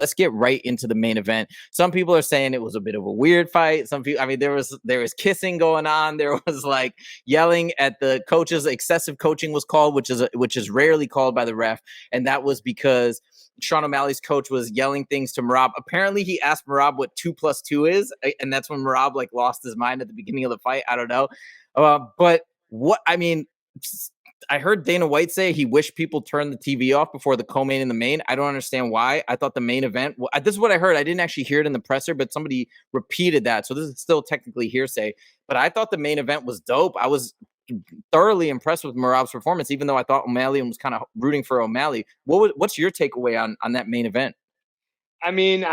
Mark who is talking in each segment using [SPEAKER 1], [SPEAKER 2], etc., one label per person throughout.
[SPEAKER 1] let's get right into the main event. Some people are saying it was a bit of a weird fight. Some people, I mean, there was kissing going on. There was like yelling at the coaches. Excessive coaching was called, which is rarely called by the ref, and that was because Sean O'Malley's coach was yelling things to Merab. Apparently, he asked Merab what 2+2 is, and that's when Merab like lost his mind at the beginning of the fight. I don't know, but what I mean. I heard Dana White say he wished people turned the TV off before the co-main and the main. I don't understand why. I thought the main event, this is what I heard. I didn't actually hear it in the presser, but somebody repeated that. So this is still technically hearsay. But I thought the main event was dope. I was thoroughly impressed with Merab's performance, even though I thought O'Malley was kind of rooting for O'Malley. What's your takeaway on that main event?
[SPEAKER 2] I mean,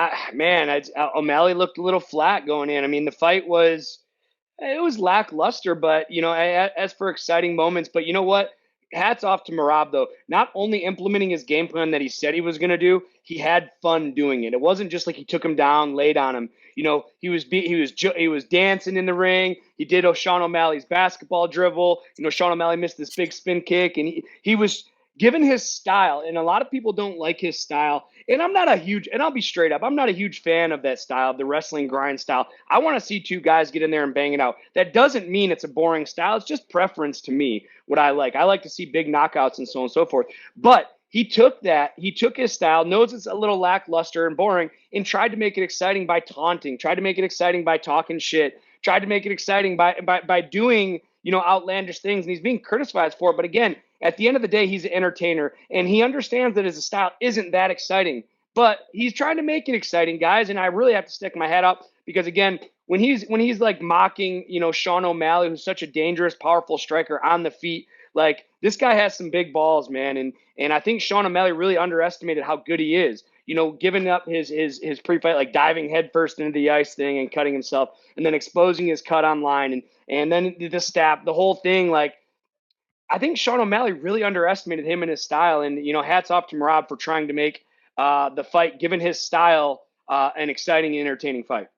[SPEAKER 2] O'Malley looked a little flat going in. I mean, the fight was it was lackluster, but as for exciting moments, but you know what? Hats off to Merab though. Not only implementing his game plan that he said he was going to do, he had fun doing it. It wasn't just like he took him down, laid on him. He was dancing in the ring. He did Sean O'Malley's basketball dribble. Sean O'Malley missed this big spin kick, and he was given his style. And a lot of people don't like his style. And I'll be straight up, I'm not a huge fan of that style, of the wrestling grind style. I want to see two guys get in there and bang it out. That doesn't mean it's a boring style. It's just preference to me, what I like. I like to see big knockouts and so on and so forth. But he took his style, knows it's a little lackluster and boring, and tried to make it exciting by taunting, tried to make it exciting by talking shit, tried to make it exciting by doing, outlandish things. And he's being criticized for it. But again, at the end of the day, he's an entertainer, and he understands that his style isn't that exciting. But he's trying to make it exciting, guys. And I really have to stick my head up because, again, when he's like mocking, Sean O'Malley, who's such a dangerous, powerful striker on the feet, like this guy has some big balls, man. And I think Sean O'Malley really underestimated how good he is. Giving up his pre-fight, like diving headfirst into the ice thing and cutting himself, and then exposing his cut online, and then the stab, the whole thing, like. I think Sean O'Malley really underestimated him and his style, and hats off to Merab for trying to make the fight, given his style, an exciting and entertaining fight.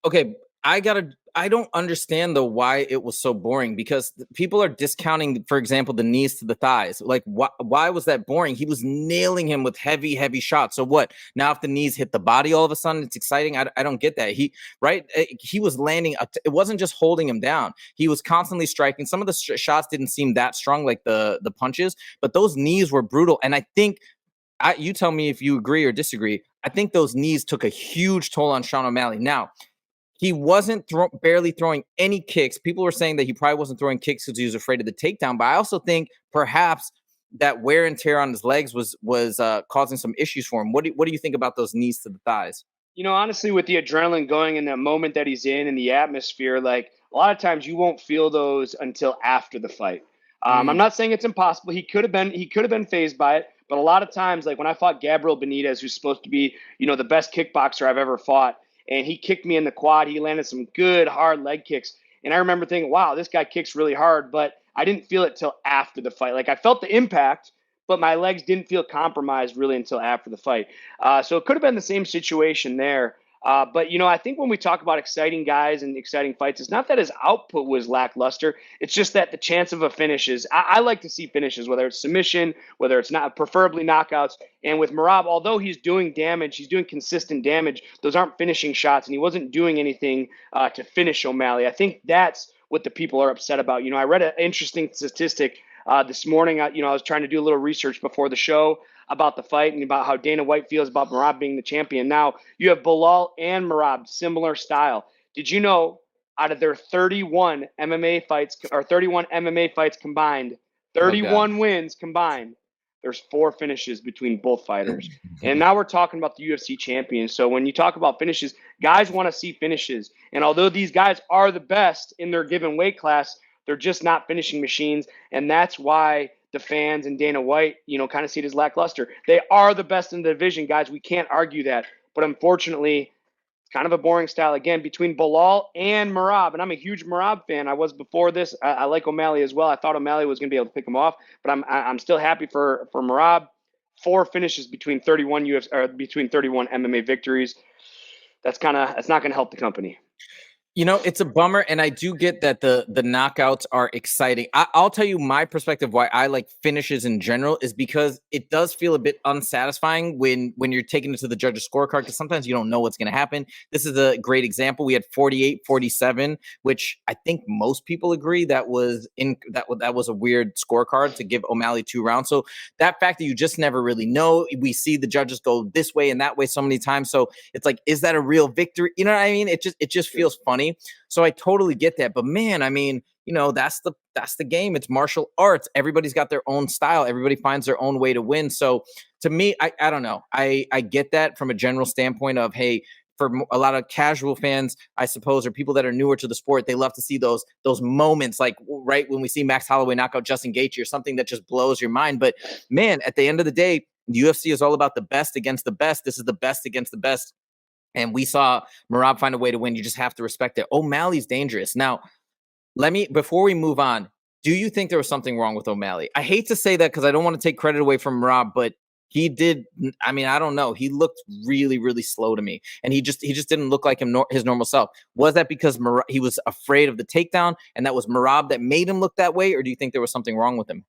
[SPEAKER 1] Okay, I don't understand though why it was so boring, because people are discounting, for example, the knees to the thighs. Like, why was that boring? He was nailing him with heavy shots. So what? Now if the knees hit the body, all of a sudden it's exciting. I don't get that. He was landing. It wasn't just holding him down. He was constantly striking. Some of the shots didn't seem that strong, like the punches, but those knees were brutal. And I think you tell me if you agree or disagree. I think those knees took a huge toll on Sean O'Malley. Now, he wasn't barely throwing any kicks. People were saying that he probably wasn't throwing kicks because he was afraid of the takedown. But I also think perhaps that wear and tear on his legs was causing some issues for him. What do you think about those knees to the thighs?
[SPEAKER 2] Honestly, with the adrenaline going in that moment that he's in and the atmosphere, like a lot of times you won't feel those until after the fight. I'm not saying it's impossible. He could have been phased by it, but a lot of times, like when I fought Gabriel Benitez, who's supposed to be, the best kickboxer I've ever fought, and he kicked me in the quad. He landed some good hard leg kicks, and I remember thinking, "Wow, this guy kicks really hard." But I didn't feel it till after the fight. Like I felt the impact, but my legs didn't feel compromised really until after the fight. So it could have been the same situation there. But I think when we talk about exciting guys and exciting fights, it's not that his output was lackluster. It's just that the chance of a finish is. I like to see finishes, whether it's submission, whether it's not, preferably knockouts. And with Merab, although he's doing damage, he's doing consistent damage. Those aren't finishing shots, and he wasn't doing anything to finish O'Malley. I think that's what the people are upset about. I read an interesting statistic this morning. I was trying to do a little research before the show about the fight and about how Dana White feels about Merab being the champion. Now, you have Bilal and Merab, similar style. Did you know out of their 31 MMA fights, or 31 MMA fights combined,
[SPEAKER 1] Oh God.
[SPEAKER 2] 31 wins combined, there's 4 finishes between both fighters. And now we're talking about the UFC champion. So when you talk about finishes, guys want to see finishes. And although these guys are the best in their given weight class, they're just not finishing machines. And that's why the fans and Dana White, kind of see it as lackluster. They are the best in the division, guys. We can't argue that. But unfortunately, it's kind of a boring style again between Bilal and Merab. And I'm a huge Merab fan. I was before this. I like O'Malley as well. I thought O'Malley was going to be able to pick him off, but I'm still happy for Merab. 4 finishes between 31 UFC or between 31 MMA victories. That's not going to help the company.
[SPEAKER 1] It's a bummer, and I do get that the knockouts are exciting. I'll tell you my perspective why I like finishes in general is because it does feel a bit unsatisfying when you're taking it to the judge's scorecard, because sometimes you don't know what's going to happen. This is a great example. We had 48-47, which I think most people agree that was a weird scorecard to give O'Malley 2 rounds. So that fact that you just never really know, we see the judges go this way and that way so many times. So it's like, is that a real victory? You know what I mean? It just feels funny. So I totally get that. But man, I mean, that's the game. It's martial arts. Everybody's got their own style. Everybody finds their own way to win. So to me, I don't know. I get that from a general standpoint of, hey, for a lot of casual fans, I suppose, or people that are newer to the sport, they love to see those moments, like right when we see Max Holloway knock out Justin Gaethje, or something that just blows your mind. But man, at the end of the day, the UFC is all about the best against the best. This is the best against the best. And we saw Merab find a way to win. You just have to respect it. O'Malley's dangerous. Now, before we move on, do you think there was something wrong with O'Malley? I hate to say that because I don't want to take credit away from Merab, but he did. I mean, I don't know. He looked really, really slow to me, and he just didn't look like his normal self. Was that because he was afraid of the takedown, and that was Merab that made him look that way, or do you think there was something wrong with him?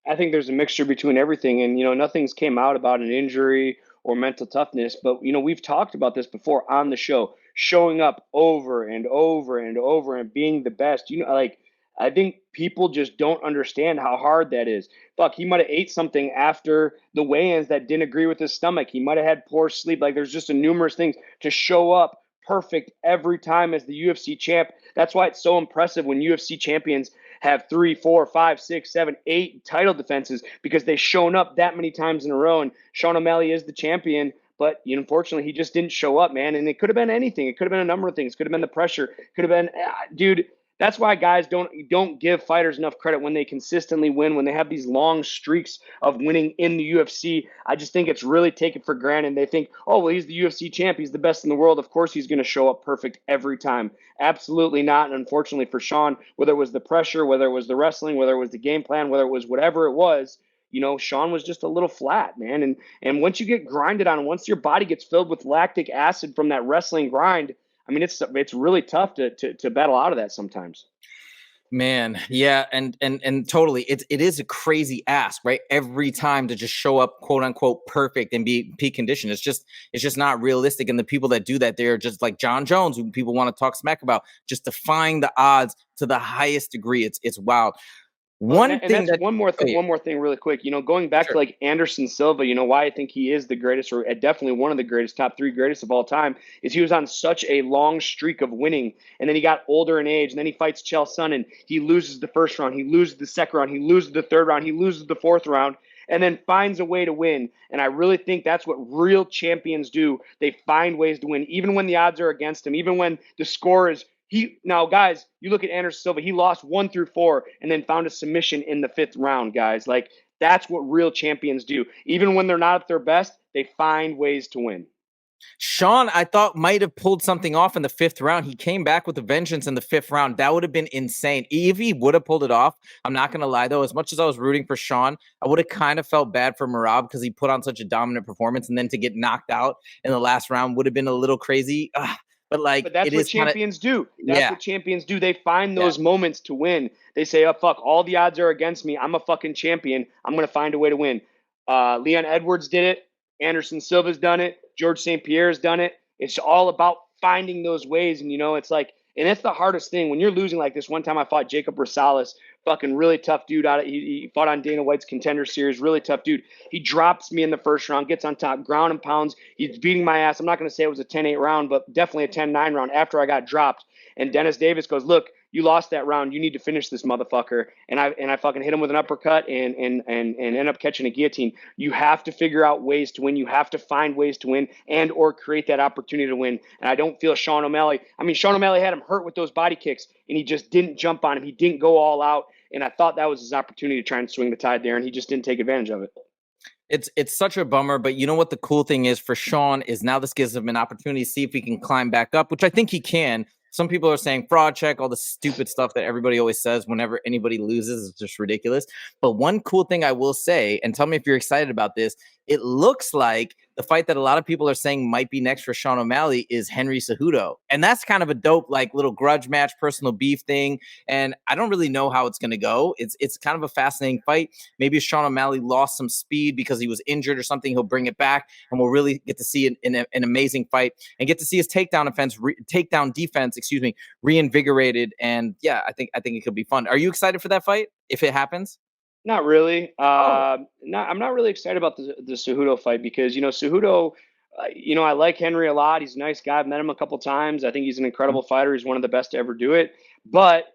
[SPEAKER 2] I think there's a mixture between everything, and nothing's came out about an injury or mental toughness. But we've talked about this before on the show, showing up over and over and over and being the best. Like, I think people just don't understand how hard that is. Fuck, he might have ate something after the weigh-ins that didn't agree with his stomach. He might have had poor sleep. Like, there's just a numerous things to show up perfect every time as the UFC champ. That's why it's so impressive when UFC champions have 3, 4, 5, 6, 7, 8 title defenses, because they've shown up that many times in a row. And Sean O'Malley is the champion, but unfortunately, he just didn't show up, man. And it could have been anything. It could have been a number of things. It could have been the pressure. It could have been, dude. That's why guys don't give fighters enough credit when they consistently win, when they have these long streaks of winning in the UFC. I just think it's really taken for granted. They think, oh, well, he's the UFC champ. He's the best in the world. Of course he's going to show up perfect every time. Absolutely not. And unfortunately for Sean, whether it was the pressure, whether it was the wrestling, whether it was the game plan, whether it was whatever it was, Sean was just a little flat, man. And once you get grinded on, once your body gets filled with lactic acid from that wrestling grind, I mean, it's really tough to battle out of that sometimes.
[SPEAKER 1] Man, yeah, and totally, it is a crazy ask, right? Every time to just show up, quote unquote, perfect and be peak condition. It's just not realistic. And the people that do that, they're just like John Jones, who people want to talk smack about, just defying the odds to the highest degree. It's wild.
[SPEAKER 2] Well,
[SPEAKER 1] One
[SPEAKER 2] and
[SPEAKER 1] thing
[SPEAKER 2] that's
[SPEAKER 1] that
[SPEAKER 2] one more thing.
[SPEAKER 1] oh,
[SPEAKER 2] One more thing, really quick. Going back to
[SPEAKER 1] sure.
[SPEAKER 2] like Anderson Silva. Why I think he is the greatest, or definitely one of the greatest, top 3 greatest of all time, is he was on such a long streak of winning, and then he got older in age, and then he fights Chael Sonnen. He loses the first round, he loses the second round, he loses the third round, he loses the fourth round, and then finds a way to win. And I really think that's what real champions do. They find ways to win, even when the odds are against them, even when the score is now, guys, you look at Anderson Silva, he lost 1 through 4 and then found a submission in the 5th round, guys. Like, that's what real champions do. Even when they're not at their best, they find ways to win.
[SPEAKER 1] Sean, I thought, might have pulled something off in the 5th round. He came back with a vengeance in the 5th round. That would have been insane. If he would have pulled it off, I'm not going to lie, though, as much as I was rooting for Sean, I would have kind of felt bad for Merab because he put on such a dominant performance, and then to get knocked out in the last round would have been a little crazy. But like,
[SPEAKER 2] But that's
[SPEAKER 1] it
[SPEAKER 2] what
[SPEAKER 1] is kind of,
[SPEAKER 2] champions do. That's
[SPEAKER 1] yeah,
[SPEAKER 2] what champions do. They find
[SPEAKER 1] yeah.
[SPEAKER 2] those moments to win. They say, oh, fuck, all the odds are against me. I'm a fucking champion. I'm going to find a way to win. Leon Edwards did it. Anderson Silva's done it. George St. Pierre's done it. It's all about finding those ways. And, it's like, and that's the hardest thing. When you're losing like this, one time I fought Jacob Rosales, fucking really tough dude. He fought on Dana White's Contender Series, really tough dude. He drops me in the first round, gets on top, ground and pounds. He's beating my ass. I'm not going to say it was a 10-8 round, but definitely a 10-9 round after I got dropped. And Dennis Davis goes, look, you lost that round. You need to finish this motherfucker. And I fucking hit him with an uppercut and end up catching a guillotine. You have to figure out ways to win. You have to find ways to win and or create that opportunity to win. And I don't feel Sean O'Malley. I mean, Sean O'Malley had him hurt with those body kicks, and he just didn't jump on him. He didn't go all out. And I thought that was his opportunity to try and swing the tide there, and he just didn't take advantage of it.
[SPEAKER 1] It's such a bummer, but you know what the cool thing is for Sean is now this gives him an opportunity to see if he can climb back up, which I think he can. Some people are saying fraud check, all the stupid stuff that everybody always says whenever anybody loses. It's just ridiculous. But one cool thing I will say, and tell me if you're excited about this, it looks like the fight that a lot of people are saying might be next for Sean O'Malley is Henry Cejudo. And that's kind of a dope, like, little grudge match, personal beef thing. And I don't really know how it's going to go. It's kind of a fascinating fight. Maybe if Sean O'Malley lost some speed because he was injured or something, he'll bring it back, and we'll really get to see an amazing fight and get to see his takedown defense, reinvigorated. And yeah, I think it could be fun. Are you excited for that fight if it happens?
[SPEAKER 2] Not really.
[SPEAKER 1] Oh.
[SPEAKER 2] I'm not really excited about the Cejudo fight because Cejudo. I like Henry a lot. He's a nice guy. I've met him a couple times. I think he's an incredible fighter. He's one of the best to ever do it. But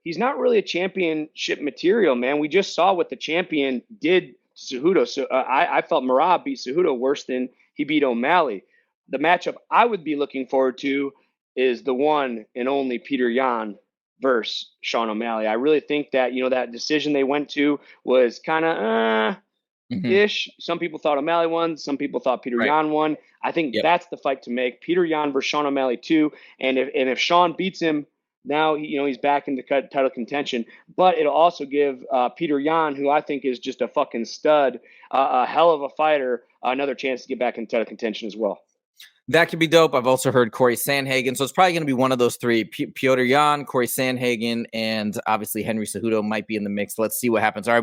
[SPEAKER 2] he's not really a championship material, man. We just saw what the champion did to Cejudo. So I felt Merab beat Cejudo worse than he beat O'Malley. The matchup I would be looking forward to is the one and only Peter Yan versus Sean O'Malley. I really think that that decision they went to was kind of
[SPEAKER 1] Hmm.
[SPEAKER 2] ish. Some people thought O'Malley won. Some people thought Peter
[SPEAKER 1] Right.
[SPEAKER 2] Yan won. I think
[SPEAKER 1] Yep.
[SPEAKER 2] that's the fight to make. Peter Yan versus Sean O'Malley too. And if Sean beats him, now he's back into title contention. But it'll also give Peter Yan, who I think is just a fucking stud, a hell of a fighter, another chance to get back into title contention as well.
[SPEAKER 1] That could be dope. I've also heard Corey Sandhagen. So it's probably going to be one of those three. Piotr Jan, Corey Sandhagen, and obviously Henry Cejudo might be in the mix. Let's see what happens. All right.